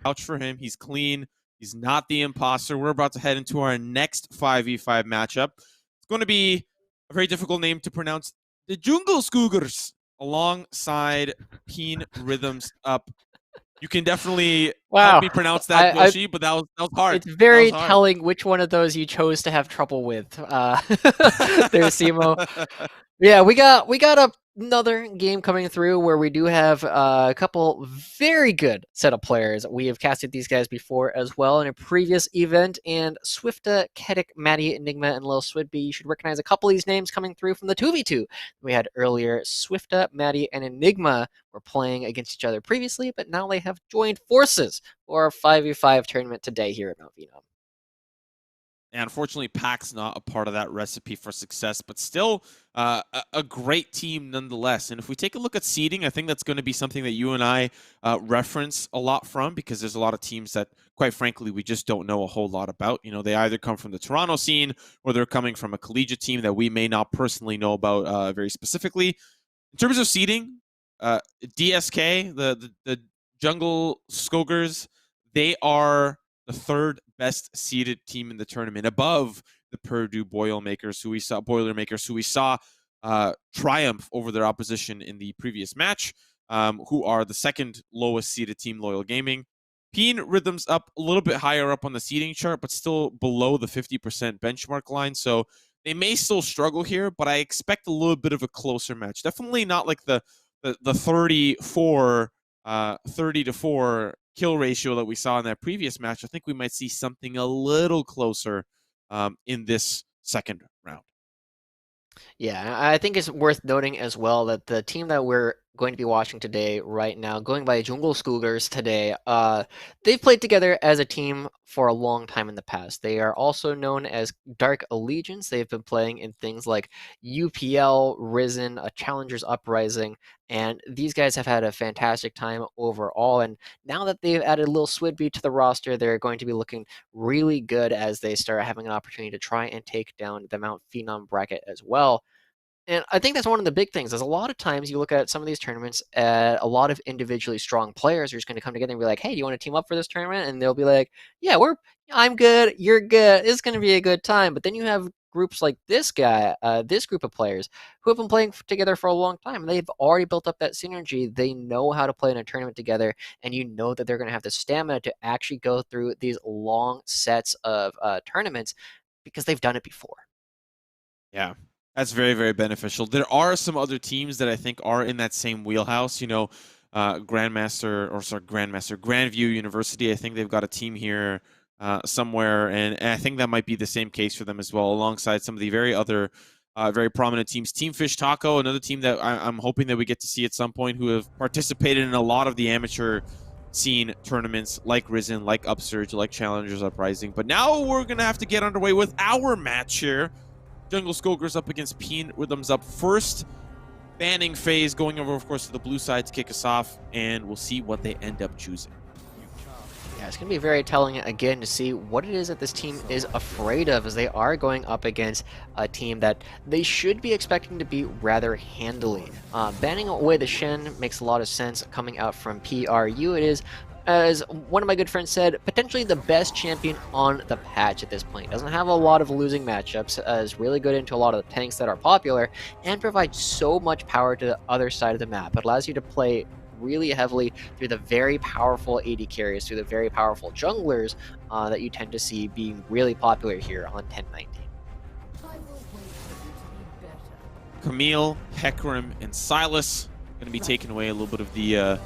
vouch for him. He's clean. He's not the imposter. We're about to head into our next 5v5 matchup. It's going to be a very difficult name to pronounce. The Djungelskogers alongside Peen Rhythms Up. You can definitely help Wow. me pronounce that, Yoshi, but that was hard. It's That was very hard. telling which one of those you chose to have trouble with. There's Simo. Yeah, we got another game coming through where we do have a couple very good set of players. We have casted these guys before as well in a previous event, and Swifta, Kedik, Maddie, Enigma, and Lil Swidby. You should recognize a couple of these names coming through from the 2v2 we had earlier. Swifta, Maddie, and Enigma were playing against each other previously, but now they have joined forces for our 5v5 tournament today here at Mount Phenom. And unfortunately, PAC's not a part of that recipe for success, but still a great team nonetheless. And if we take a look at seeding, I think that's going to be something that you and I reference a lot from, because there's a lot of teams that, quite frankly, we just don't know a whole lot about. You know, they either come from the Toronto scene or they're coming from a collegiate team that we may not personally know about very specifically. In terms of seeding, DSK, the Djungelskogers, they are the third best seeded team in the tournament, above the Purdue Boilermakers, who we saw triumph over their opposition in the previous match, who are the second lowest seeded team, Loyal Gaming. Peen Rhythms Up a little bit higher up on the seeding chart, but still below the 50% benchmark line. So they may still struggle here, but I expect a little bit of a closer match. Definitely not like the 30-4 kill ratio that we saw in that previous match. I think we might see something a little closer in this second round. Yeah, I think it's worth noting as well that the team that we're going to be watching today, right now, going by Djungelskogers today, they've played together as a team for a long time in the past. They are also known as Dark Allegiance. They've been playing in things like UPL, Risen, a Challengers Uprising, and these guys have had a fantastic time overall. And now that they've added Lil Swidby to the roster, they're going to be looking really good as they start having an opportunity to try and take down the Mount Phenom bracket as well. And I think that's one of the big things. Is a lot of times you look at some of these tournaments, a lot of individually strong players are just going to come together and be like, "Hey, do you want to team up for this tournament?" And they'll be like, "Yeah, I'm good, you're good. It's going to be a good time." But then you have groups like this guy, this group of players who have been playing together for a long time, and they've already built up that synergy. They know how to play in a tournament together, and you know that they're going to have the stamina to actually go through these long sets of tournaments because they've done it before. Yeah, that's very, very beneficial. There are some other teams that I think are in that same wheelhouse. You know, Grandview University. I think they've got a team here somewhere, and I think that might be the same case for them as well, alongside some of the very prominent teams. Team Fish Taco, another team that I'm hoping that we get to see at some point, who have participated in a lot of the amateur scene tournaments, like Risen, like Upsurge, like Challengers Uprising. But now we're going to have to get underway with our match here. Djungelskogers up against Peen Rhythms Up. First banning phase, going over, of course, to the blue side to kick us off, and we'll see what they end up choosing. Yeah, it's going to be very telling again to see what it is that this team is afraid of, as they are going up against a team that they should be expecting to beat rather handily. Banning away the Shen makes a lot of sense coming out from PRU. It is, as one of my good friends said, potentially the best champion on the patch at this point. Doesn't have a lot of losing matchups, is really good into a lot of the tanks that are popular, and provides so much power to the other side of the map. It allows you to play really heavily through the very powerful AD carries, through the very powerful junglers that you tend to see being really popular here on 1019. Camille, Hecarim, and Silas going to be taking away a little bit of the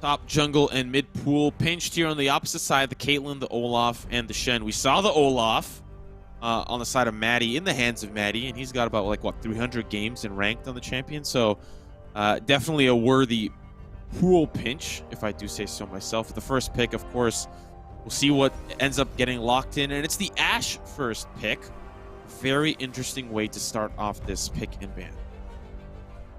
top jungle and mid pool. Pinched here on the opposite side, the Caitlyn, the Olaf, and the Shen. We saw the Olaf on the side of Maddie, in the hands of Maddie, and he's got about, like, what, 300 games in ranked on the champion. So definitely a worthy pool pinch, if I do say so myself. The first pick, of course, we'll see what ends up getting locked in, and it's the Ashe first pick. Very interesting way to start off this pick and ban.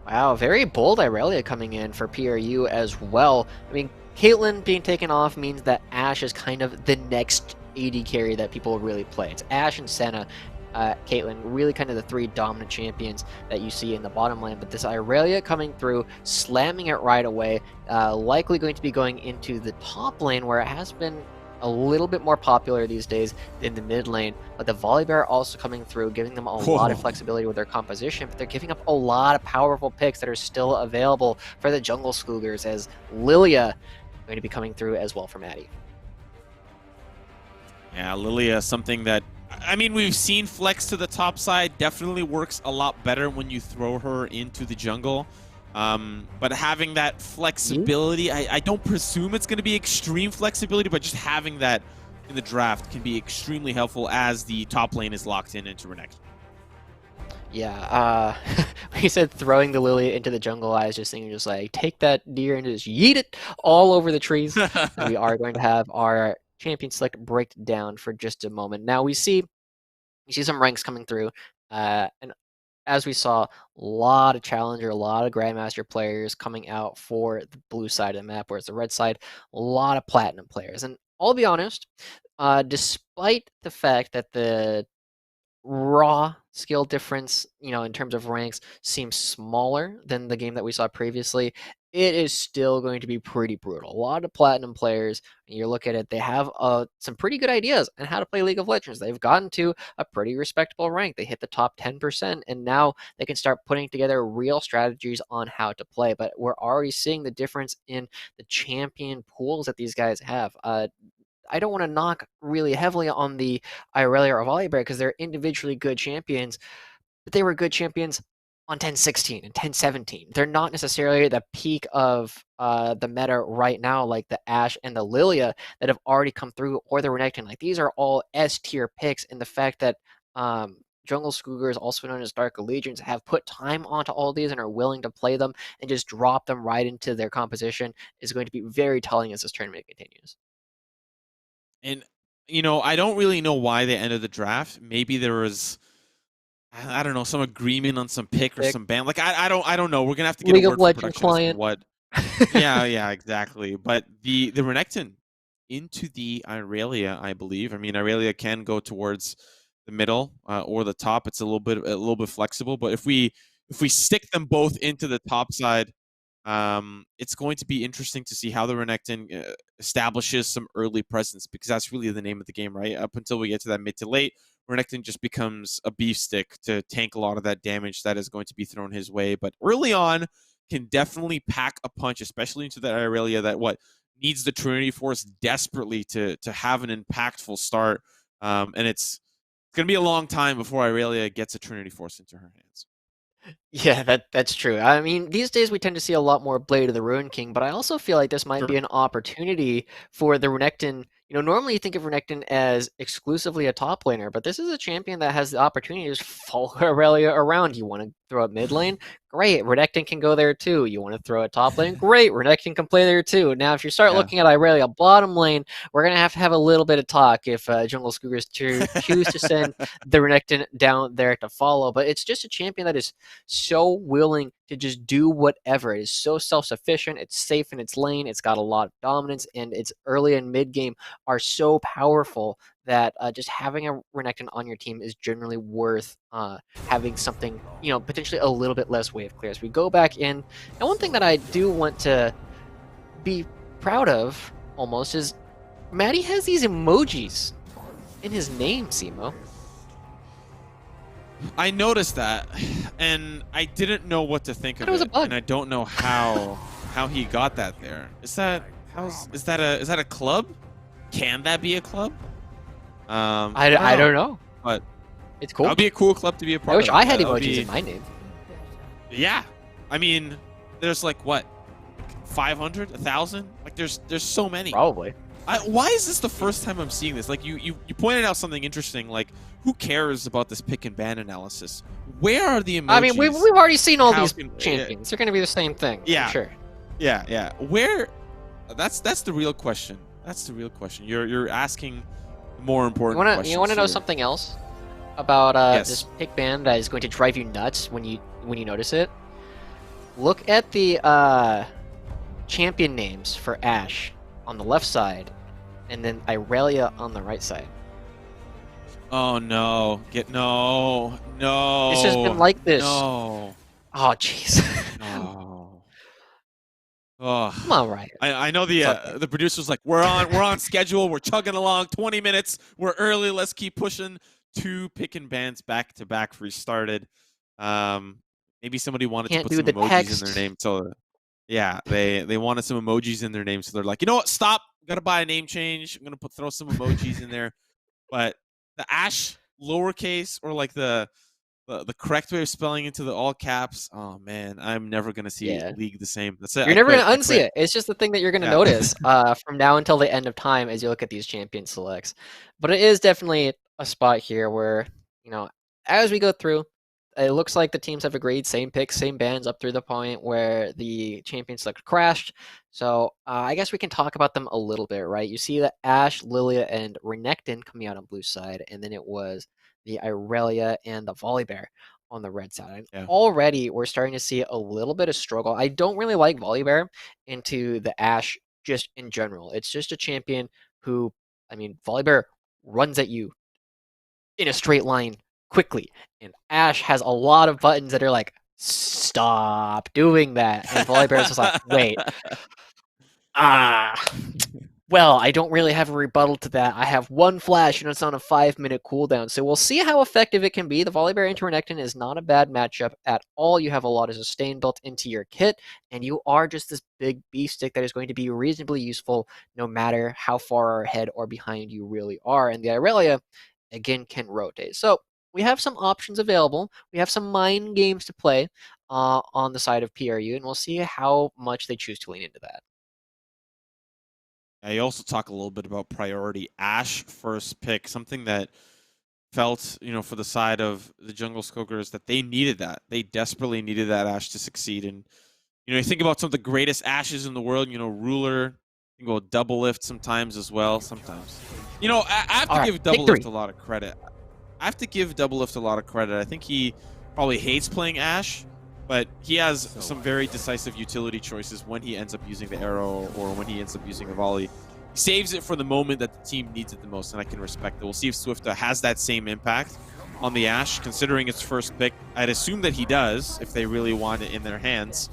Wow, very bold Irelia coming in for PRU as well. I mean, Caitlyn being taken off means that Ashe is kind of the next AD carry that people really play. It's Ashe and Senna. Caitlyn, really kind of the three dominant champions that you see in the bottom lane. But this Irelia coming through, slamming it right away, likely going to be going into the top lane where it has been a little bit more popular these days in the mid lane, but the Volibear also coming through, giving them a lot of Whoa. flexibility with their composition, but they're giving up a lot of powerful picks that are still available for the Djungelskogers, as Lilia going to be coming through as well for Maddie. Yeah, Lilia, something that, I mean, we've seen flex to the top side, definitely works a lot better when you throw her into the jungle. But having that flexibility, I don't presume it's going to be extreme flexibility, but just having that in the draft can be extremely helpful as the top lane is locked in into Renekton. Yeah, when you said throwing the Lilia into the jungle, I was just thinking just like, take that deer and just yeet it all over the trees. And we are going to have our champion select breakdown for just a moment. Now we see some ranks coming through, and as we saw, a lot of Challenger, a lot of Grandmaster players coming out for the blue side of the map, whereas the red side, a lot of Platinum players. And I'll be honest, despite the fact that the raw skill difference, in terms of ranks, seems smaller than the game that we saw previously, it is still going to be pretty brutal. A lot of Platinum players, and you look at it, they have some pretty good ideas on how to play League of Legends. They've gotten to a pretty respectable rank. They hit the top 10%, and now they can start putting together real strategies on how to play. But we're already seeing the difference in the champion pools that these guys have. I don't want to knock really heavily on the Irelia or Volibear because they're individually good champions, but they were good champions on 1016 and 1017. They're not necessarily the peak of the meta right now, like the Ashe and the Lilia that have already come through, or the Renekton. Like, these are all S tier picks, and the fact that Djungelskogers, also known as Dark Allegiance, have put time onto all these and are willing to play them and just drop them right into their composition is going to be very telling as this tournament continues. And, I don't really know why they ended the draft. Maybe there was, I don't know, some agreement on some pick or some ban. Like, I don't know. We're gonna have to get League a of word from Legends production as to client. what. Yeah, exactly. But the Renekton into the Irelia, I believe. I mean, Irelia can go towards the middle or the top. It's a little bit flexible. But if we stick them both into the top side, it's going to be interesting to see how the Renekton establishes some early presence, because that's really the name of the game, right? Up until we get to that mid to late, Renekton just becomes a beef stick to tank a lot of that damage that is going to be thrown his way. But early on, can definitely pack a punch, especially into that Irelia that needs the Trinity Force desperately to have an impactful start. And it's going to be a long time before Irelia gets a Trinity Force into her hands. Yeah, that's true. I mean, these days we tend to see a lot more Blade of the Ruined King, but I also feel like this might Sure. be an opportunity for the Renekton. Normally you think of Renekton as exclusively a top laner, but this is a champion that has the opportunity to just follow Aurelia around. You want to throw it mid lane? Great, Renekton can go there too. You want to throw it top lane? Great, Renekton can play there too. Now, if you start Yeah. looking at Aurelia bottom lane, we're going to have a little bit of talk if Djungelskogers choose to send the Renekton down there to follow. But it's just a champion that is so willing to just do whatever. It is so self-sufficient. It's safe in its lane. It's got a lot of dominance, and its early and mid game are so powerful that just having a Renekton on your team is generally worth having something, potentially a little bit less wave clear. As we go back in, and one thing that I do want to be proud of almost is Maddie has these emojis in his name, Simo. I noticed that, and I didn't know what to think of It was a it, bug. and I don't know how he got that there. Is that a club? Can that be a club? I don't know, but it's cool. that would be a cool club to be a part I wish of. I had That would emojis be, in my name. yeah. I mean, there's like what, 500, 1,000? Like there's so many. Probably. Why is this the first time I'm seeing this? Like you pointed out something interesting. Like, who cares about this pick and ban analysis? Where are the emojis? I mean, we've already seen all these can- champions. They're going to be the same thing. Yeah. I'm sure. Yeah. Where? That's the real question. That's the real question. You're asking more important questions. You want to know here. something else about Yes. this pick ban that is going to drive you nuts when you notice it? Look at the champion names for Ashe on the left side, and then Irelia on the right side. Oh no. This has been No. like this. No. Oh, jeez. No. Oh. Come on, Ryan. I know It's okay. the producer's like, we're on schedule, we're chugging along, 20 minutes, we're early, let's keep pushing. Two picking bands back to back restarted. Um, maybe somebody wanted to Can't put do some the emojis in their text. name, so yeah, they wanted some emojis in their name, so they're like, you know what, stop, gotta buy a name change. I'm gonna throw some emojis in there. But the Ash lowercase, or like the correct way of spelling into the all caps. Oh man, I'm never gonna see Yeah. League the same. That's it. You're I never quit. gonna I unsee quit. it. It's just the thing that you're gonna Yeah. notice from now until the end of time as you look at these champion selects. But it is definitely a spot here where, you know, as we go through, it looks like the teams have agreed, same picks, same bands up through the point where the champion select crashed. So I guess we can talk about them a little bit, right? You see that Ash, Lilia, and Renekton coming out on blue side, and then it was the Irelia and the Volibear on the red side. And Yeah. already we're starting to see a little bit of struggle. I don't really like Volibear into the Ash just in general. It's just a champion who, I mean, Volibear runs at you in a straight line quickly. And Ash has a lot of buttons that are like, stop doing that. And Volibear is just like, wait, ah, well, I don't really have a rebuttal to that. I have one flash and it's on a 5-minute cooldown. So we'll see how effective it can be. The Volibear into Renekton is not a bad matchup at all. You have a lot of sustain built into your kit, and you are just this big beef stick that is going to be reasonably useful no matter how far ahead or behind you really are. And the Irelia, again, can rotate. So we have some options available. We have some mind games to play on the side of PRU, and we'll see how much they choose to lean into that. I also talk a little bit about priority. Ash first pick, something that felt, for the side of the Djungelskogers, that they needed that. They desperately needed that Ash to succeed. And, you think about some of the greatest Ashes in the world, Ruler, you can go double lift sometimes as well. Sometimes. I have All to right, give double lift victory. a lot of credit. I have to give double lift a lot of credit. I think he probably hates playing Ash, but he has some very decisive utility choices when he ends up using the arrow or when he ends up using a volley. He saves it for the moment that the team needs it the most, and I can respect it. We'll see if Swifta has that same impact on the Ash, considering its first pick. I'd assume that he does if they really want it in their hands.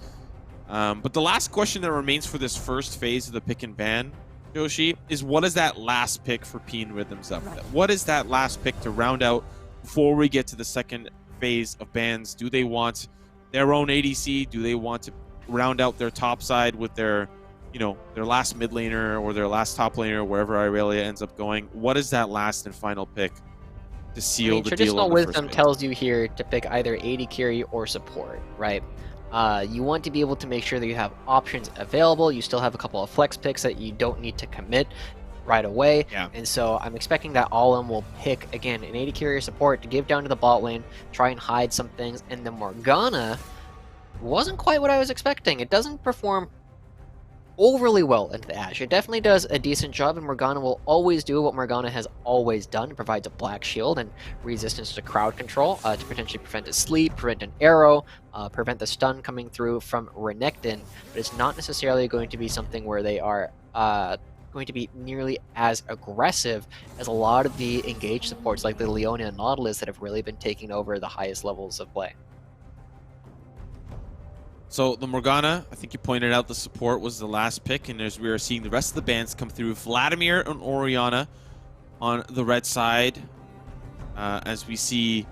But the last question that remains for this first phase of the pick and ban, Joshi, is what is that last pick for Peen Rhythms up? What is that last pick to round out before we get to the second phase of bans? Do they want their own ADC? Do they want to round out their top side with their last mid laner or their last top laner, wherever Irelia ends up going? What is that last and final pick to seal the deal Traditional on the first wisdom phase? tells you here to pick either AD carry or support, right? You want to be able to make sure that you have options available. You still have a couple of flex picks that you don't need to commit right away. Yeah. And so I'm expecting that Alum will pick, again, an AD carry or support to give down to the bot lane, try and hide some things. And the Morgana wasn't quite what I was expecting. It doesn't perform overly well into the Ash. It definitely does a decent job, and Morgana will always do what Morgana has always done. It provides a black shield and resistance to crowd control to potentially prevent a sleep, prevent an arrow, prevent the stun coming through from Renekton, but it's not necessarily going to be something where they are going to be nearly as aggressive as a lot of the engaged supports like the Leona and Nautilus that have really been taking over the highest levels of play. So the Morgana, I think you pointed out the support was the last pick, and as we are seeing the rest of the bands come through, Vladimir and Orianna on the red side, as we see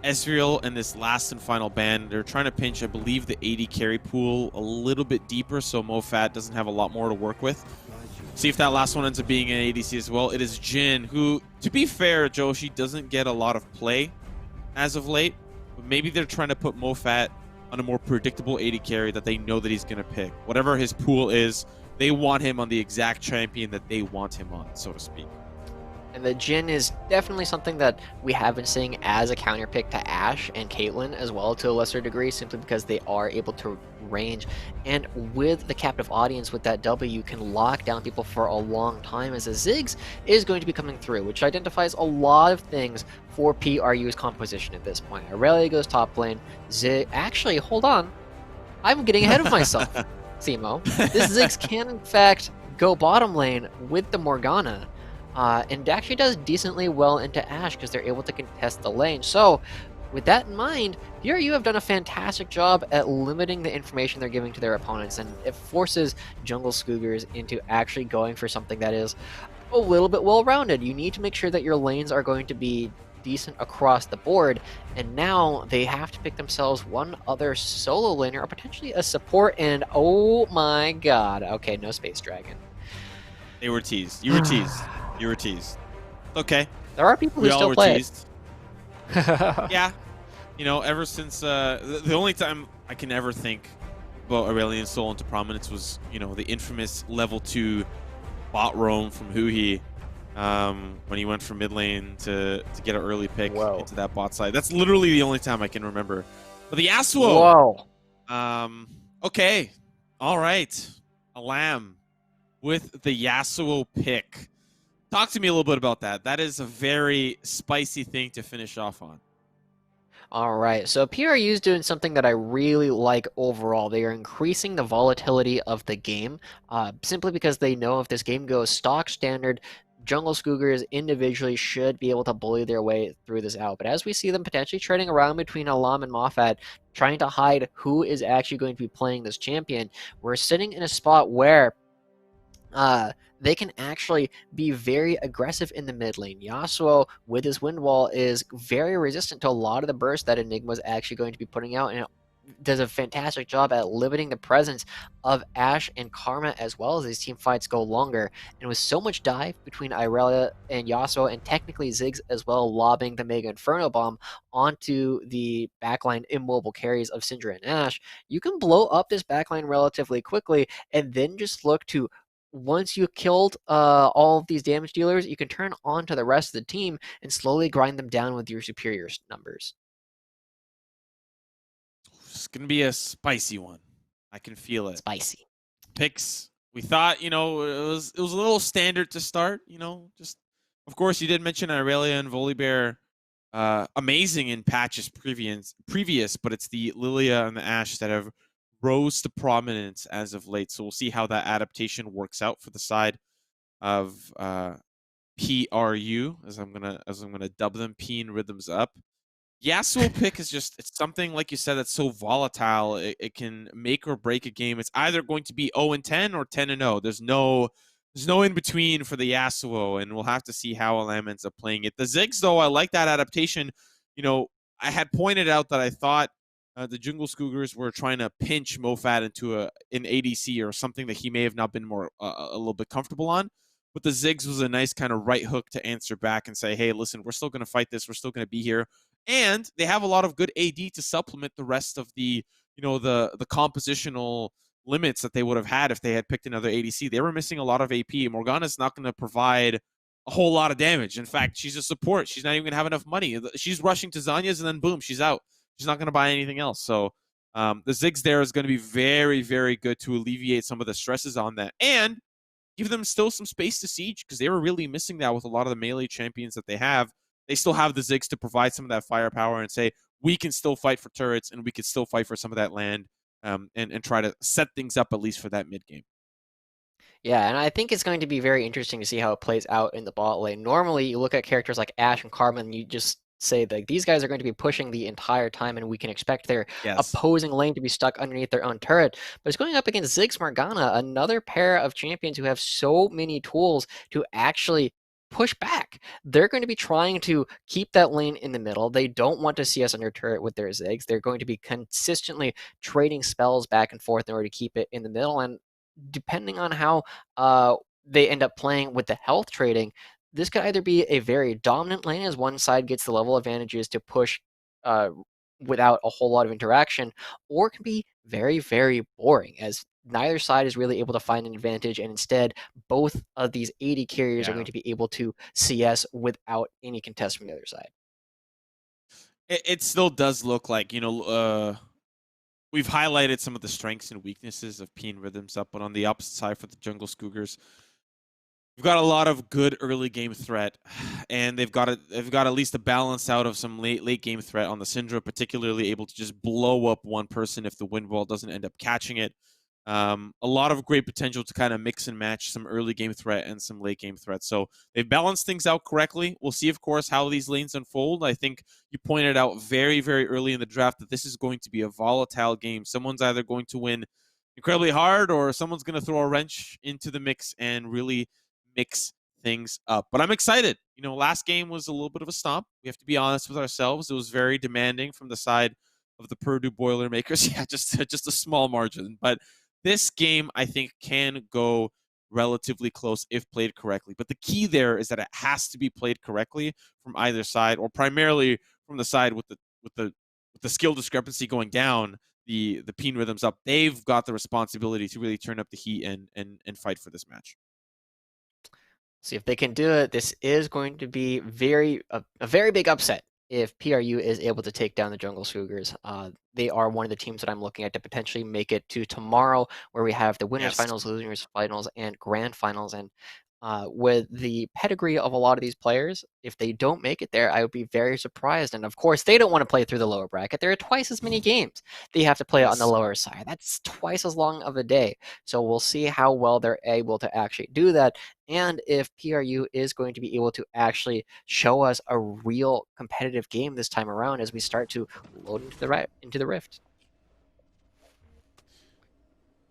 Ezreal and this last and final band. They're trying to pinch, I believe, the AD carry pool a little bit deeper, so Mofat doesn't have a lot more to work with. See if that last one ends up being an ADC as well. It is Jhin, who, to be fair, Joshi, doesn't get a lot of play as of late, but maybe they're trying to put Mofat on a more predictable AD carry that they know that he's going to pick. Whatever his pool is, they want him on the exact champion that they want him on, so to speak. And the Jhin is definitely something that we have been seeing as a counter pick to Ashe and Caitlyn as well to a lesser degree, simply because they are able to range. And with the captive audience with that W, you can lock down people for a long time, as a Ziggs is going to be coming through, which identifies a lot of things for PRU's composition at this point. Irelia goes top lane. Actually, hold on. I'm getting ahead of myself, Simo. This Ziggs can, in fact, go bottom lane with the Morgana. and actually does decently well into Ashe because they're able to contest the lane. So, with that in mind, here you have done a fantastic job at limiting the information they're giving to their opponents, and it forces Djungelskogers into actually going for something that is a little bit well-rounded. You need to make sure that your lanes are going to be decent across the board, and now they have to pick themselves one other solo laner or potentially a support, and oh my god. Okay, no Space Dragon. They were teased. You were teased. You were teased. Okay. There are people We who all still were play teased. it. Yeah. Ever since the only time I can ever think about Aurelion Sol into prominence was, the infamous level 2 bot roam from Huhi, when he went from mid lane to get an early pick Whoa. into that bot side. That's literally the only time I can remember. But the Yasuo, Whoa. okay, all right, a lamb with the Yasuo pick. Talk to me a little bit about that. That is a very spicy thing to finish off on. All right, so PRU is doing something that I really like overall. They are increasing the volatility of the game, simply because they know if this game goes stock standard, Djungelskogers individually should be able to bully their way through this out. But as we see them potentially trading around between Alam and Moffat, trying to hide who is actually going to be playing this champion, we're sitting in a spot where they can actually be very aggressive in the mid lane. Yasuo, with his wind wall, is very resistant to a lot of the burst that Enigma is actually going to be putting out, and it does a fantastic job at limiting the presence of Ashe and Karma as well as these team fights go longer. And with so much dive between Irelia and Yasuo, and technically Ziggs as well lobbing the Mega Inferno Bomb onto the backline immobile carries of Syndra and Ashe, you can blow up this backline relatively quickly and then just look to once you killed all of these damage dealers, you can turn on to the rest of the team and slowly grind them down with your superior numbers. It's gonna be a spicy one. I can feel it. Spicy. Picks. We thought, it was a little standard to start. Just of course you did mention Irelia and Volibear, amazing in patches previous, but it's the Lilia and the Ashe that have rose to prominence as of late. So we'll see how that adaptation works out for the side of PRU, as I'm gonna dub them, Peen Rhythms Up. Yasuo pick is just, it's something like you said that's so volatile. It can make or break a game. It's either going to be 0-10 or 10-0. There's no in between for the Yasuo, and we'll have to see how Alam ends up playing it. The Ziggs, though, I like that adaptation. I had pointed out that I thought the Djungelskogers were trying to pinch Mofat into an ADC or something that he may have not been more a little bit comfortable on. But the Ziggs was a nice kind of right hook to answer back and say, hey, listen, we're still going to fight this. We're still going to be here. And they have a lot of good AD to supplement the rest of the compositional limits that they would have had if they had picked another ADC. They were missing a lot of AP. Morgana's not going to provide a whole lot of damage. In fact, she's a support. She's not even going to have enough money. She's rushing to Zanya's and then boom, she's out. She's not going to buy anything else. So the Ziggs there is going to be very, very good to alleviate some of the stresses on that and give them still some space to siege because they were really missing that with a lot of the melee champions that they have. They still have the Ziggs to provide some of that firepower and say, we can still fight for turrets and we can still fight for some of that land, and try to set things up at least for that mid game. Yeah, and I think it's going to be very interesting to see how it plays out in the bot lane. Normally, you look at characters like Ashe and Karma, and you just say that these guys are going to be pushing the entire time, and we can expect their Yes. opposing lane to be stuck underneath their own turret. But it's going up against Ziggs Morgana, another pair of champions who have so many tools to actually push back. They're going to be trying to keep that lane in the middle. They don't want to see us under turret with their Ziggs. They're going to be consistently trading spells back and forth in order to keep it in the middle. And depending on how they end up playing with the health trading, this could either be a very dominant lane as one side gets the level advantages to push uh, without a whole lot of interaction, or it can be very, very boring as neither side is really able to find an advantage, and instead both of these 80 carriers are Yeah. going to be able to CS without any contest from the other side. It still does look like, we've highlighted some of the strengths and weaknesses of Peen Rhythms Up, but on the opposite side for the Djungelskogers, we've got a lot of good early game threat, and they've got at least a balance out of some late game threat on the Syndra, particularly able to just blow up one person if the wind wall doesn't end up catching it. A lot of great potential to kind of mix and match some early game threat and some late game threat. So they've balanced things out correctly. We'll see, of course, how these lanes unfold. I think you pointed out very, very early in the draft that this is going to be a volatile game. Someone's either going to win incredibly hard or someone's going to throw a wrench into the mix and really mix things up. But I'm excited. You know, last game was a little bit of a stomp. We have to be honest with ourselves. It was very demanding from the side of the Purdue Boilermakers. Yeah, just a small margin. But this game, I think, can go relatively close if played correctly. But the key there is that it has to be played correctly from either side, or primarily from the side with the skill discrepancy going down, the Peen rhythms up. They've got the responsibility to really turn up the heat and fight for this match. See if they can do it. This is going to be a very big upset if PRU is able to take down the Djungelskogers. They are one of the teams that I'm looking at to potentially make it to tomorrow, where we have the winners Yes. finals, losers finals, and grand finals. And with the pedigree of a lot of these players, if they don't make it there, I would be very surprised. And of course, they don't want to play through the lower bracket. There are twice as many games they have to play on the Yes. lower side. That's twice as long of a day. So we'll see how well they're able to actually do that, and if PRU is going to be able to actually show us a real competitive game this time around as we start to load into the Rift.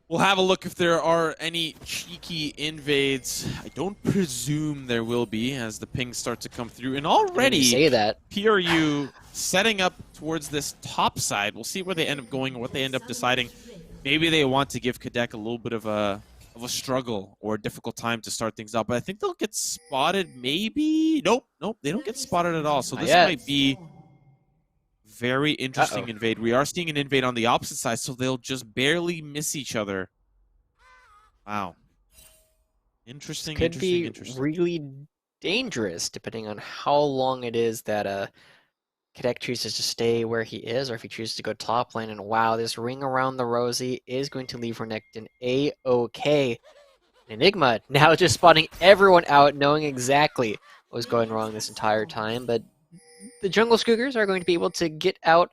We'll have a look if there are any cheeky invades. I don't presume there will be as the pings start to come through. And already, say that, PRU setting up towards this top side. We'll see where they end up going or what they end up deciding. Maybe they want to give Kadek a little bit of a struggle or a difficult time to start things out. But I think they'll get spotted maybe. Nope, they don't get spotted at all. So this might be very interesting invade. We are seeing an invade on the opposite side, so they'll just barely miss each other. Wow. Interesting, this could interesting. be really dangerous depending on how long it is that Kadek chooses to stay where he is, or if he chooses to go top lane. And wow, this ring around the Rosie is going to leave Renekton A-OK. Enigma now just spotting everyone out, knowing exactly what was going wrong this entire time. But the Djungelskogers are going to be able to get out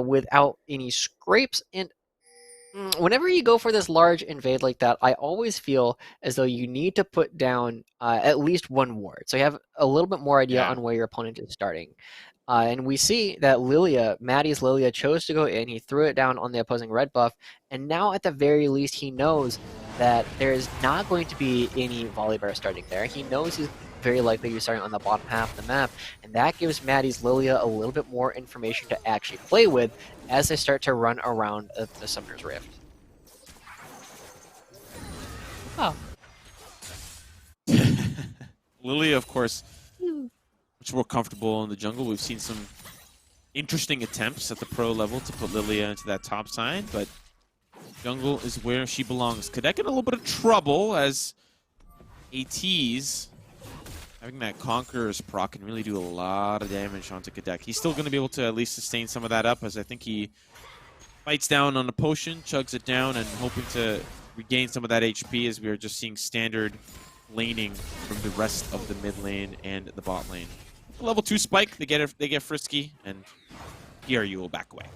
without any scrapes. And whenever you go for this large invade like that, I always feel as though you need to put down at least one ward, so you have a little bit more idea on where your opponent is starting. And we see that Maddie's Lilia chose to go in. He threw it down on the opposing red buff, and now at the very least he knows that there is not going to be any Volibear starting there. He knows he's very likely to be starting on the bottom half of the map, and that gives Maddie's Lilia a little bit more information to actually play with as they start to run around the Summoner's Rift. Oh. Lilia, of course, much more comfortable in the jungle. We've seen some interesting attempts at the pro level to put Lilia into that top side, but jungle is where she belongs. Kadek in a little bit of trouble as ATs having that Conqueror's proc can really do a lot of damage onto Kadek. He's still going to be able to at least sustain some of that up, as I think he bites down on the potion, chugs it down, and hoping to regain some of that HP, as we are just seeing standard laning from the rest of the mid lane and the bot lane. Level 2 spike, they get frisky, and PRU will back away.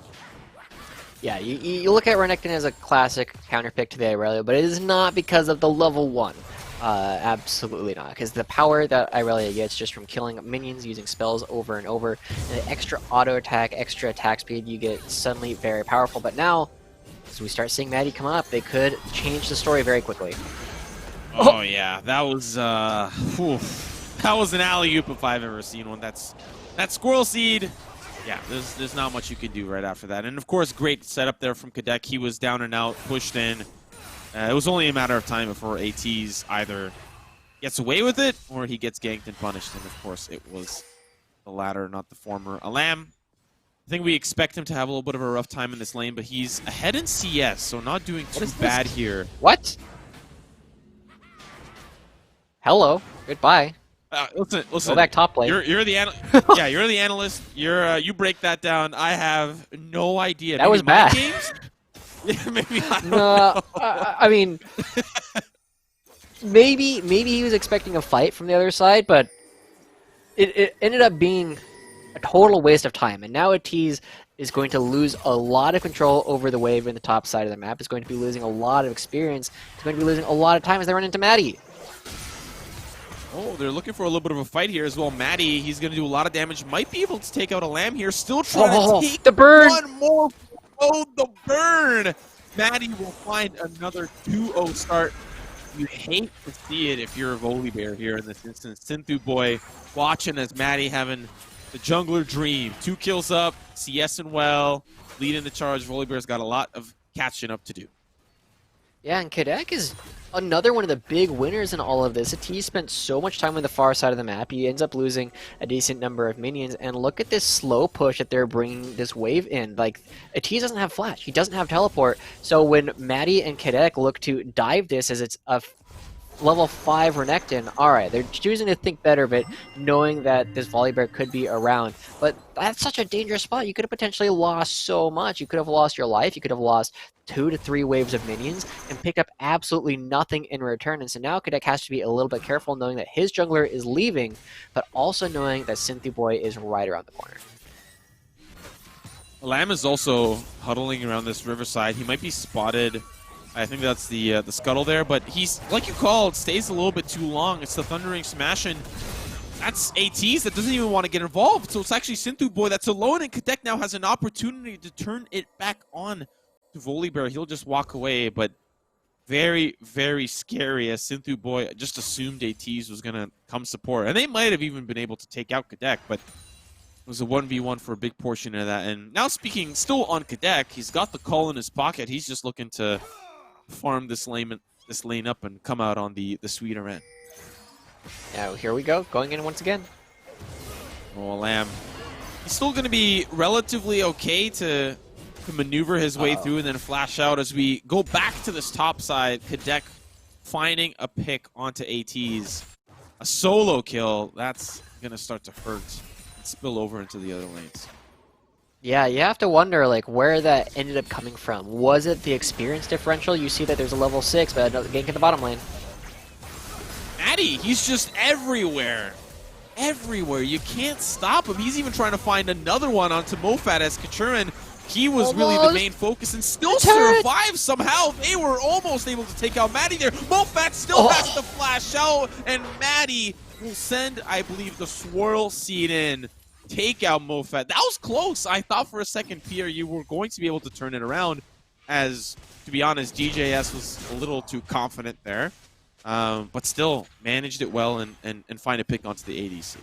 Yeah, you look at Renekton as a classic counter pick to the Irelia, but it is not because of the level 1. Absolutely not, because the power that Irelia gets just from killing minions using spells over and over, and the extra auto attack, extra attack speed you get suddenly very powerful. But now, as we start seeing Maddie come up, they could change the story very quickly. Oh yeah, that was that was an alley-oop if I've ever seen one. That Squirrel Seed. Yeah, there's not much you can do right after that. And of course, great setup there from Kadek. He was down and out, pushed in. It was only a matter of time before ATs either gets away with it or he gets ganked and punished. And of course, it was the latter, not the former. Alam, I think we expect him to have a little bit of a rough time in this lane, but he's ahead in CS, so not doing too bad here. What? Hello. Goodbye. Listen. Go back top lane. You're the yeah, you're the analyst. You break that down. I have no idea. That maybe was bad. Games? Yeah, maybe. I mean, maybe he was expecting a fight from the other side, but it ended up being a total waste of time. And now Atiz is going to lose a lot of control over the wave in the top side of the map. Is going to be losing a lot of experience. Is going to be losing a lot of time as they run into Maddie. Oh, they're looking for a little bit of a fight here as well. Maddie, he's going to do a lot of damage. Might be able to take out a Lamb here. Still trying to take The burn! one more. Oh, the burn! Maddie will find another 2-0 start. You hate to see it if you're a Volibear here in this instance. Sinthu Boy watching as Maddie having the jungler dream. 2 kills up, CSing well, leading the charge. Volibear's got a lot of catching up to do. Yeah, and Kadek is another one of the big winners in all of this. Atiz spent so much time on the far side of the map. He ends up losing a decent number of minions. And look at this slow push that they're bringing this wave in. Like, Atiz doesn't have flash. He doesn't have teleport. So when Maddie and Kadek look to dive this as it's a level 5 Renekton, alright, they're choosing to think better, but knowing that this Volibear could be around. But that's such a dangerous spot. You could have potentially lost so much. You could have lost your life. You could have lost 2 to 3 waves of minions and picked up absolutely nothing in return. And so now Kadek has to be a little bit careful knowing that his jungler is leaving, but also knowing that Cynthia Boy is right around the corner. Lamb is also huddling around this riverside. He might be spotted. I think that's the scuttle there, but he's, like you called, stays a little bit too long. It's the Thundering Smash, and that's ATs that doesn't even want to get involved. So it's actually Sinthu Boy that's alone, and Kadek now has an opportunity to turn it back on to Volibear. He'll just walk away, but very, very scary as Sinthu Boy just assumed ATs was going to come support. And they might have even been able to take out Kadek, but it was a 1v1 for a big portion of that. And now speaking still on Kadek, he's got the call in his pocket. He's just looking to farm this lane up and come out on the sweeter end. Now here we go, going in once again. Oh, Lamb. He's still going to be relatively okay to maneuver his way through and then flash out as we go back to this top side. Kadek finding a pick onto ATs. A solo kill, that's going to start to hurt and spill over into the other lanes. Yeah, you have to wonder like where that ended up coming from. Was it the experience differential? You see that there's a level 6, but another gank in the bottom lane. Maddie, he's just everywhere. Everywhere. You can't stop him. He's even trying to find another one onto Mofat as Kachurin. He was really the main focus and still survived somehow. They were almost able to take out Maddie there. Mofat still has to flash out, and Maddie will send, I believe, the Swirl Seed in. Take out Mofat. That was close. I thought for a second, Pierre, you were going to be able to turn it around as, to be honest, DJS was a little too confident there. But still managed it well and find a pick onto the ADC.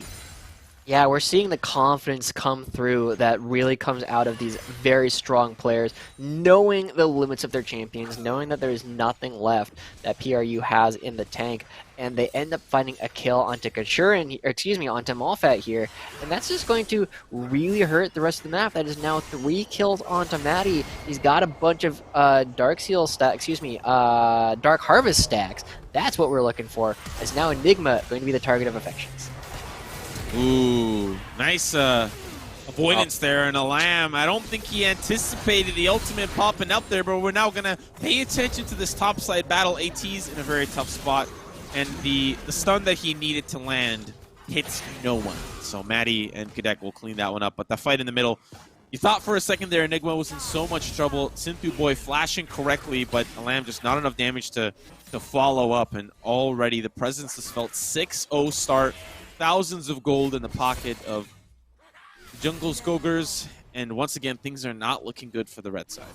Yeah, we're seeing the confidence come through that really comes out of these very strong players, knowing the limits of their champions, knowing that there is nothing left that PRU has in the tank, and they end up finding a kill onto Kachurin, or excuse me, onto Malfat here, and that's just going to really hurt the rest of the map. That is now 3 kills onto Maddie. He's got a bunch of Dark Seal stacks, excuse me, Dark Harvest stacks. That's what we're looking for, as now Enigma going to be the target of affections. Ooh, nice avoidance there, and a Lamb. I don't think he anticipated the ultimate popping up there, but we're now going to pay attention to this topside battle. AT's in a very tough spot, and the stun that he needed to land hits no one. So Maddie and Kadek will clean that one up, but the fight in the middle, you thought for a second there Enigma was in so much trouble. Sinthu Boy flashing correctly, but a Lamb just not enough damage to follow up, and already the presence is felt. 6-0 start. Thousands of gold in the pocket of Djungelskogers, and once again, things are not looking good for the red side.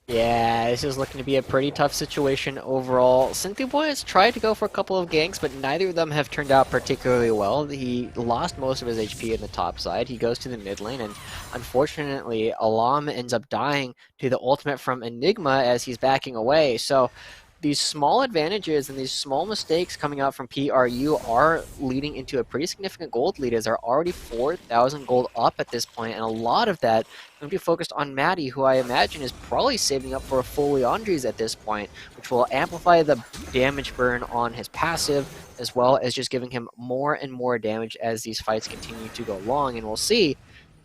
Yeah, this is looking to be a pretty tough situation overall. Cynthia Boy has tried to go for a couple of ganks, but neither of them have turned out particularly well. He lost most of his HP in the top side. He goes to the mid lane, and unfortunately, Alam ends up dying to the ultimate from Enigma as he's backing away. So these small advantages and these small mistakes coming out from PRU are leading into a pretty significant gold lead, as they're already 4,000 gold up at this point, and a lot of that going to be focused on Maddie, who I imagine is probably saving up for a full Leandries at this point, which will amplify the damage burn on his passive, as well as just giving him more and more damage as these fights continue to go along. And we'll see, he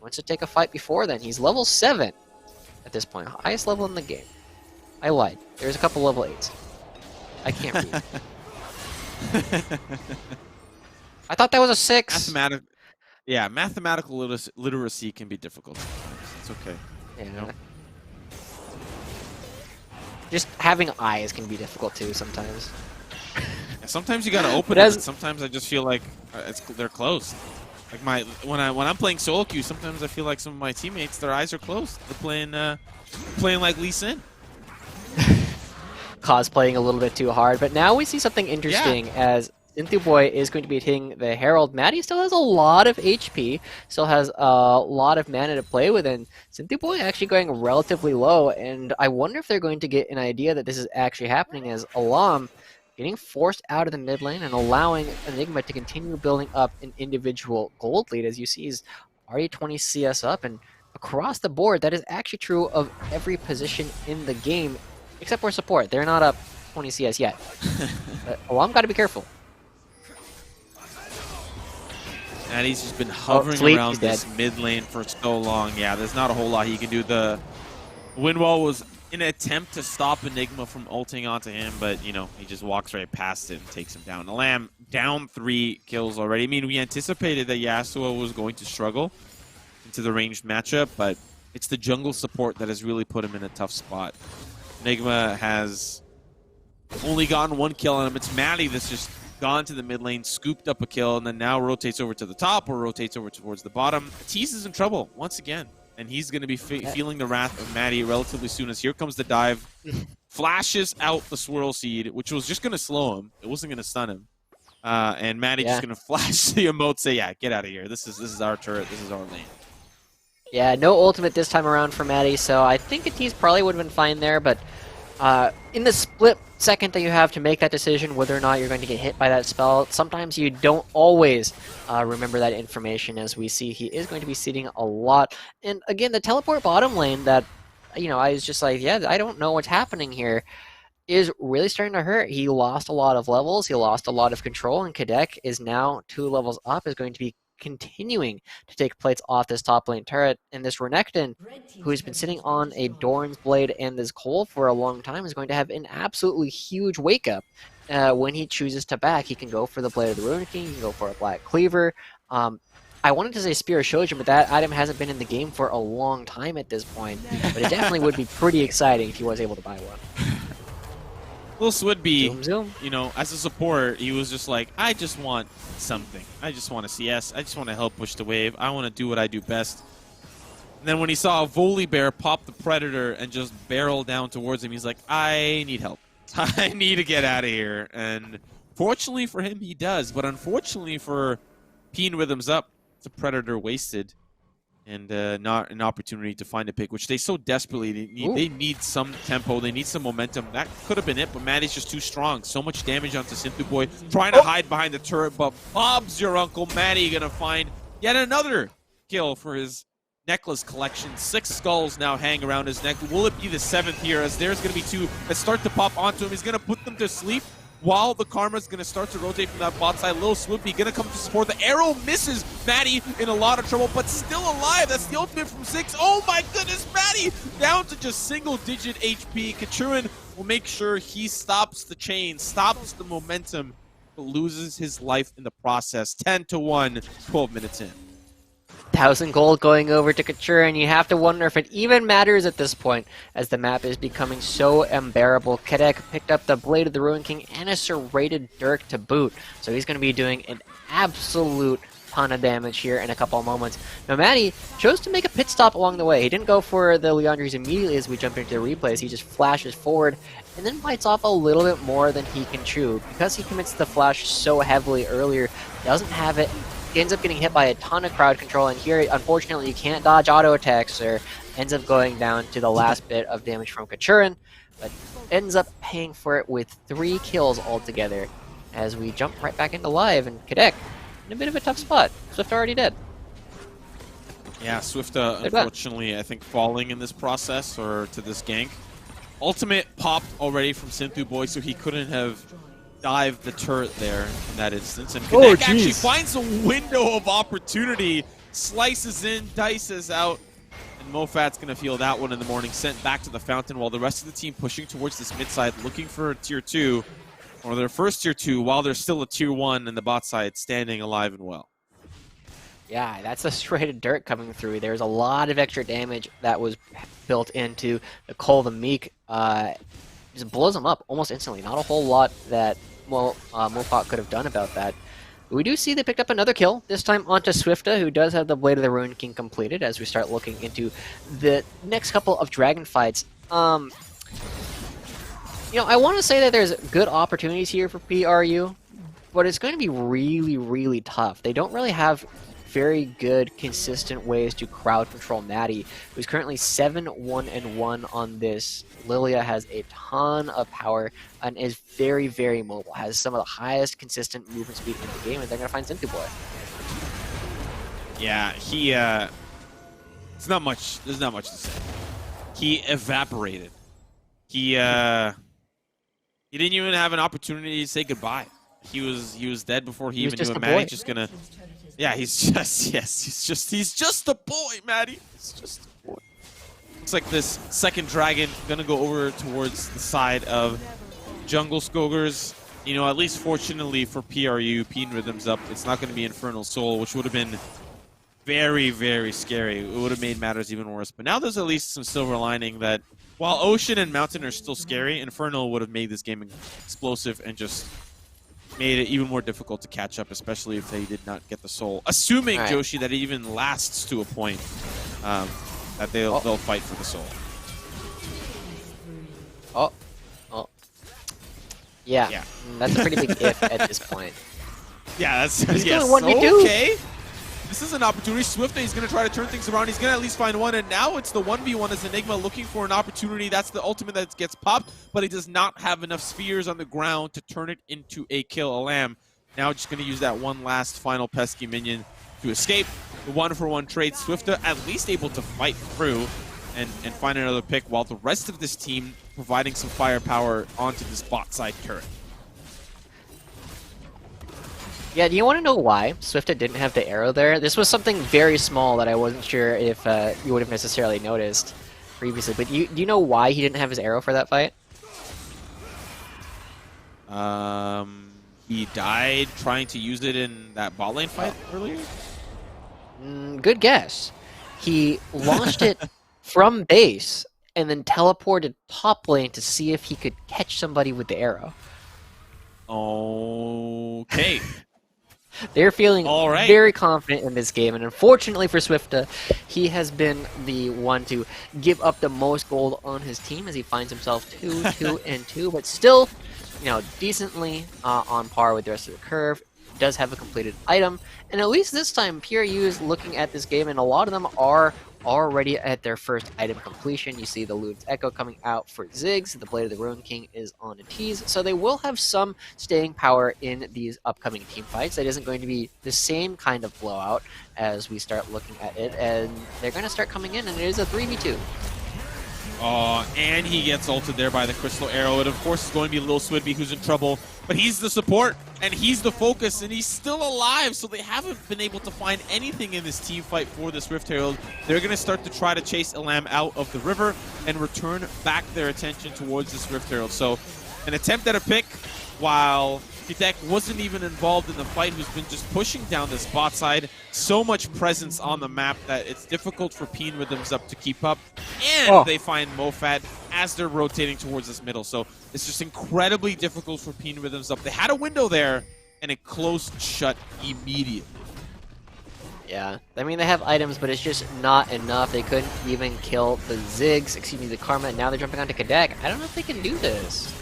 wants to take a fight before then. He's level 7 at this point, highest level in the game. I lied. There's a couple level 8s. I can't read. I thought that was a 6. Yeah, mathematical literacy can be difficult sometimes. It's okay. You know? Yeah. Just having eyes can be difficult too sometimes. Yeah, sometimes you gotta But open them, and as sometimes I just feel like they're closed. Like when I'm playing solo queue, sometimes I feel like some of my teammates, their eyes are closed. They're playing like Lee Sin. cosplaying a little bit too hard. But now we see something Yeah. interesting as Boy is going to be hitting the Herald. Maddie still has a lot of HP, still has a lot of mana to play with, and Boy actually going relatively low. And I wonder if they're going to get an idea that this is actually happening as Alam getting forced out of the mid lane and allowing Enigma to continue building up an individual gold lead. As you see, he's already 20 CS up, and across the board, that is actually true of every position in the game except for support. They're not up 20 CS yet. But Alam got to be careful. And he's just been Oh, hovering sleep. He's around dead. this mid lane for so long. Yeah, there's not a whole lot he can do. The wind wall was an attempt to stop Enigma from ulting onto him, but, you know, he just walks right past it and takes him down. Alam down 3 kills already. I mean, we anticipated that Yasuo was going to struggle into the ranged matchup, but it's the jungle support that has really put him in a tough spot. Enigma has only gotten 1 kill on him. It's Maddie that's just gone to the mid lane, scooped up a kill, and then now rotates over to the top or rotates over towards the bottom. Tease is in trouble once again, and he's going to be feeling the wrath of Maddie relatively soon as here comes the dive. Flashes out the swirl seed, which was just going to slow him. It wasn't going to stun him. And Maddie just going to flash the emote, say, yeah, get out of here. This is our turret. This is our lane. Yeah, no ultimate this time around for Maddie, so I think a tease probably would have been fine there, but in the split second that you have to make that decision whether or not you're going to get hit by that spell, sometimes you don't always remember that information. As we see, he is going to be seeding a lot. And again, the teleport bottom lane that, you know, I was just like, yeah, I don't know what's happening here, is really starting to hurt. He lost a lot of levels, he lost a lot of control, and Kadek is now 2 levels up, is going to be continuing to take plates off this top lane turret. And this Renekton, who's been sitting on a Doran's Blade and this Cole for a long time, is going to have an absolutely huge wake up when he chooses to back. He can go for the Blade of the Ruin King, he can go for a Black Cleaver. I wanted to say Spear of Shojin, but that item hasn't been in the game for a long time at this point. But it definitely would be pretty exciting if he was able to buy one. Lil Swidby, Zoom, zoom. you know, as a support, he was just like, I just want something. I just want a CS. I just want to help push the wave. I want to do what I do best. And then when he saw a Volibear pop the Predator and just barrel down towards him, he's like, I need help. I need to get out of here. And fortunately for him, he does. But unfortunately for Peen Rhythms Up, it's a Predator wasted. And not an opportunity to find a pick, which they so desperately need. They need some tempo. They need some momentum. That could have been it, but Maddie's just too strong. So much damage onto Boy, trying to hide behind the turret, but Bob's your uncle. Maddie going to find yet another kill for his necklace collection. 6 skulls now hang around his neck. Will it be the 7th here, as there's going to be 2 that start to pop onto him? He's going to put them to sleep, while the Karma's going to start to rotate from that bot side. Lil Swoopy going to come to support. The arrow misses Maddie in a lot of trouble, but still alive. That's the ultimate from 6. Oh my goodness, Maddie down to just single-digit HP. Kachurin will make sure he stops the chain, stops the momentum, but loses his life in the process. 10-1, 12 minutes in. 1,000 gold going over to Couture, and you have to wonder if it even matters at this point, as the map is becoming so unbearable. Kadek picked up the Blade of the Ruin King and a serrated Dirk to boot, so he's going to be doing an absolute ton of damage here in a couple of moments. Now, Matty chose to make a pit stop along the way. He didn't go for the Leandres immediately as we jump into the replays. He just flashes forward and then bites off a little bit more than he can chew. Because he commits the flash so heavily earlier, doesn't have it. He ends up getting hit by a ton of crowd control, and here, unfortunately, you can't dodge auto attacks, or ends up going down to the last bit of damage from Kachurin, but ends up paying for it with 3 kills altogether, as we jump right back into live, and Kadek in a bit of a tough spot. Swift already dead. Yeah, Swift, unfortunately, I think falling in this process, or to this gank. Ultimate popped already from Sinthu Boy, so he couldn't have dive the turret there in that instance, and Kadek actually finds a window of opportunity, slices in, dices out, and Mofat's going to feel that one in the morning, sent back to the fountain, while the rest of the team pushing towards this mid side, looking for a tier 2, or their first tier 2, while there's still a tier 1 in the bot side, standing alive and well. Yeah, that's a straight dirt coming through. There's a lot of extra damage that was built into the Cole the Meek. Just blows him up almost instantly. Not a whole lot that Mofat could have done about that. We do see they picked up another kill, this time onto Swifta, who does have the Blade of the Ruined King completed as we start looking into the next couple of dragon fights. I want to say that there's good opportunities here for PRU, but it's going to be really, really tough. They don't really have very good, consistent ways to crowd control Maddie, who's currently 7-1-1 on this. Lilia has a ton of power and is very, very mobile, has some of the highest consistent movement speed in the game, and they're going to find Zintu Boy. Yeah, it's not much. There's not much to say. He evaporated. He didn't even have an opportunity to say goodbye. He was dead before he even knew it. Maddie's just gonna. Yeah, he's just a boy, Maddie. He's just a boy. Looks like this second dragon gonna go over towards the side of Djungelskogers. At least fortunately for PRU, Peen Rhythm's up. It's not gonna be Infernal Soul, which would have been very, very scary. It would have made matters even worse. But now there's at least some silver lining that while Ocean and Mountain are still scary, Infernal would have made this game explosive and just made it even more difficult to catch up, especially if they did not get the soul. Assuming, right, Joshi, that it even lasts to a point that they'll fight for the soul. Yeah. That's a pretty big if at this point. Yeah, that's He's yes. Going 1v2. Okay. This is an opportunity. Swifta, he's going to try to turn things around. He's going to at least find one, and now it's the 1v1 as Enigma looking for an opportunity. That's the ultimate that gets popped, but he does not have enough spheres on the ground to turn it into a kill. Alam now just going to use that one last final pesky minion to escape. The 1-for-1 trade. Swifta at least able to fight through and find another pick, while the rest of this team providing some firepower onto this bot side turret. Yeah, do you want to know why Swifta didn't have the arrow there? This was something very small that I wasn't sure if you would have necessarily noticed previously. But do you know why he didn't have his arrow for that fight? He died trying to use it in that bot lane fight earlier? Good guess. He launched it from base and then teleported top lane to see if he could catch somebody with the arrow. Okay. They're feeling right, very confident in this game, and unfortunately for Swifta, he has been the one to give up the most gold on his team as he finds himself 2-2-2, but still, decently on par with the rest of the curve. Does have a completed item, and at least this time, PRU is looking at this game, and a lot of them are already at their first item completion. You see the Luden's Echo coming out for Ziggs. The Blade of the Ruined King is on a tease. So they will have some staying power in these upcoming team fights. It isn't going to be the same kind of blowout as we start looking at it. And they're going to start coming in, and it is a 3v2. Oh, and he gets ulted there by the Crystal Arrow. And of course, it's going to be Lil Swidby who's in trouble. But he's the support, and he's the focus, and he's still alive. So they haven't been able to find anything in this team fight for the Swift Herald. They're going to start to try to chase Elam out of the river and return back their attention towards the Swift Herald. So an attempt at a pick, while Kitek wasn't even involved in the fight, who's been just pushing down this bot side. So much presence on the map that it's difficult for Peen Rhythms up to keep up. And they find Mofat as they're rotating towards this middle. So it's just incredibly difficult for Peen Rhythms up. They had a window there, and it closed shut immediately. Yeah, I mean, they have items, but it's just not enough. They couldn't even kill the Ziggs, the Karma, and now they're jumping onto Kadek. I don't know if they can do this.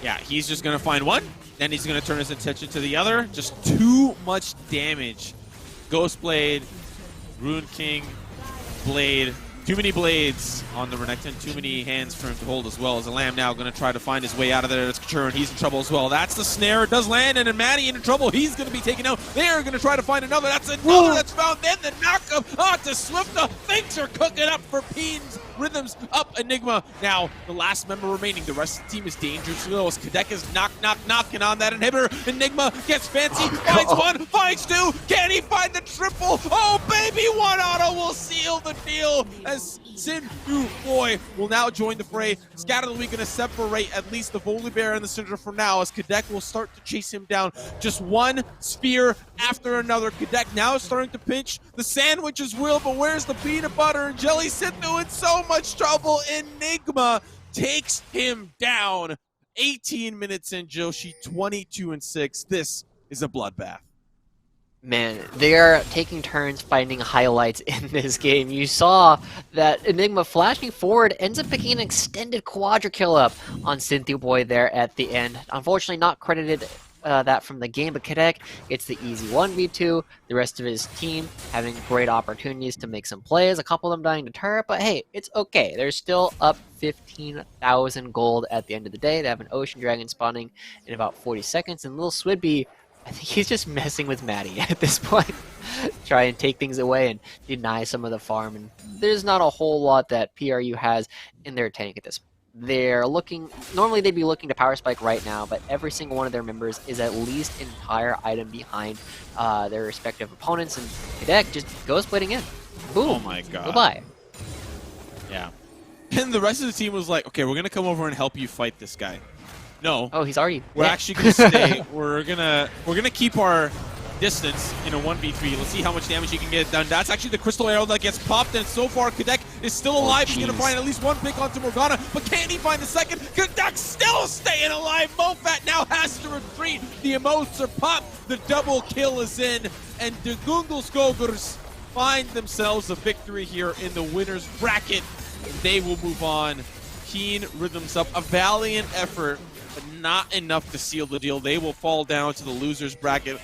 Yeah, he's just going to find one, then he's going to turn his attention to the other. Just too much damage. Ghost Blade, Ruined King, Blade. Too many blades on the Renekton, too many hands for him to hold as well. As Elam now going to try to find his way out of there. It's Couture, and he's in trouble as well. That's the snare. It does land, and then Maddie in trouble. He's going to be taken out. They're going to try to find another. That's another that's found. Then the knockup onto Swifta. Things are cooking up for Peen's Rhythms up Enigma. Now, the last member remaining. The rest of the team is dangerous. As Kadek is knocking on that inhibitor. Enigma gets fancy, finds one, finds two. Can he find the triple? Oh, baby, one auto will seal the deal as Sin Yu Boy will now join the fray. Scatter the Week going to separate at least the Volibear and the Syndra for now as Kadek will start to chase him down. Just one spear after another. Kadek now starting to pinch the sandwiches wheel, but where's the peanut butter and jelly? Sithu in so much trouble. Enigma takes him down. 18 minutes in, Joshi, 22-6. This is a bloodbath. Man, they are taking turns finding highlights in this game. You saw that Enigma flashing forward ends up picking an extended quadra kill up on Cynthia Boy there at the end. Unfortunately, not credited that from the game, but Kadek gets the easy 1v2. The rest of his team having great opportunities to make some plays. A couple of them dying to turret, but hey, it's okay. They're still up 15,000 gold at the end of the day. They have an Ocean Dragon spawning in about 40 seconds, and Lil Swidby, I think he's just messing with Maddie at this point. Try and take things away and deny some of the farm. And there's not a whole lot that PRU has in their tank at this point. They're looking, normally they'd be looking to power spike right now, but every single one of their members is at least an entire item behind their respective opponents, and Kadek just goes splitting in. Boom. Oh my god. Goodbye. Yeah. And the rest of the team was like, okay, we're going to come over and help you fight this guy. No. Oh, he's already We're dead. actually going to stay. We're gonna keep our distance in a 1v3. Let's see how much damage he can get done. That's actually the crystal arrow that gets popped, and so far Kadek is still alive. He's gonna find at least one pick onto Morgana, but can he find the second? Kadek still staying alive. Mofat now has to retreat. The emotes are popped. The double kill is in, and the Djungelskogers find themselves a victory here in the winner's bracket. They will move on. Peen rhythms up. A valiant effort, but not enough to seal the deal. They will fall down to the loser's bracket.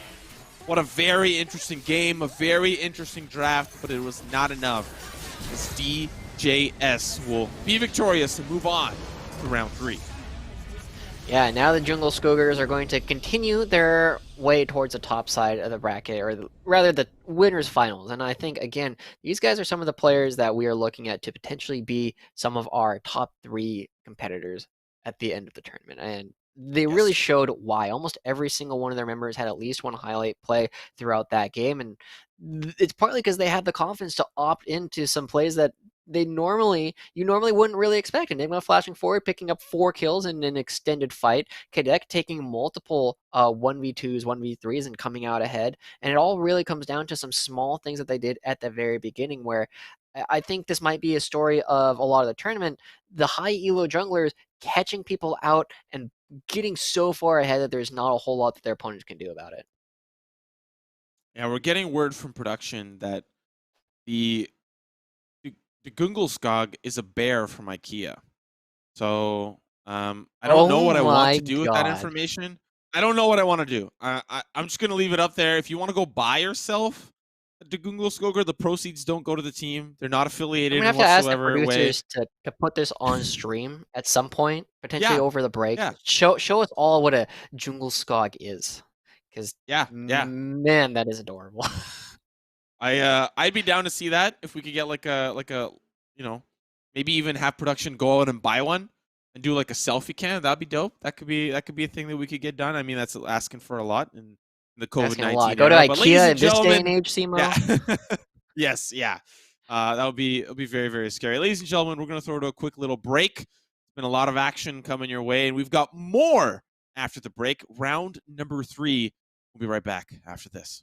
What a very interesting game, a very interesting draft, but it was not enough. As DJS will be victorious and move on to round 3. Yeah, now the Djungelskogers are going to continue their way towards the top side of the bracket, or rather the winners finals. And I think, again, these guys are some of the players that we are looking at to potentially be some of our top 3 competitors at the end of the tournament. And they really showed why. Almost every single one of their members had at least one highlight play throughout that game. And it's partly because they had the confidence to opt into some plays that you normally wouldn't really expect. Enigma flashing forward, picking up 4 kills in an extended fight. Kadek taking multiple 1v2s, 1v3s, and coming out ahead. And it all really comes down to some small things that they did at the very beginning, where I think this might be a story of a lot of the tournament. The high elo junglers catching people out and getting so far ahead that there's not a whole lot that their opponents can do about it. Yeah, we're getting word from production that the Djungelskog is a bear from IKEA. So I don't know what I want to do with that information. I don't know what I want to do. I'm just going to leave it up there. If you want to go buy yourself a Djungelskoger, the proceeds don't go to the team. They're not affiliated I'm in gonna have to whatsoever ask the way. producers to put this on stream at some point, potentially over the break. Yeah. Show us all what a Djungelskog is, because yeah, man, that is adorable. I'd be down to see that if we could get like a maybe even have production go out and buy one and do like a selfie cam. That'd be dope. That could be a thing that we could get done. I mean, that's asking for a lot in the COVID-19 Go to era. IKEA in this day and age, Simo. Yeah. Yes, yeah. It'll be very, very scary. Ladies and gentlemen, we're gonna throw to a quick little break. It's been a lot of action coming your way, and we've got more after the break. Round number 3. We'll be right back after this.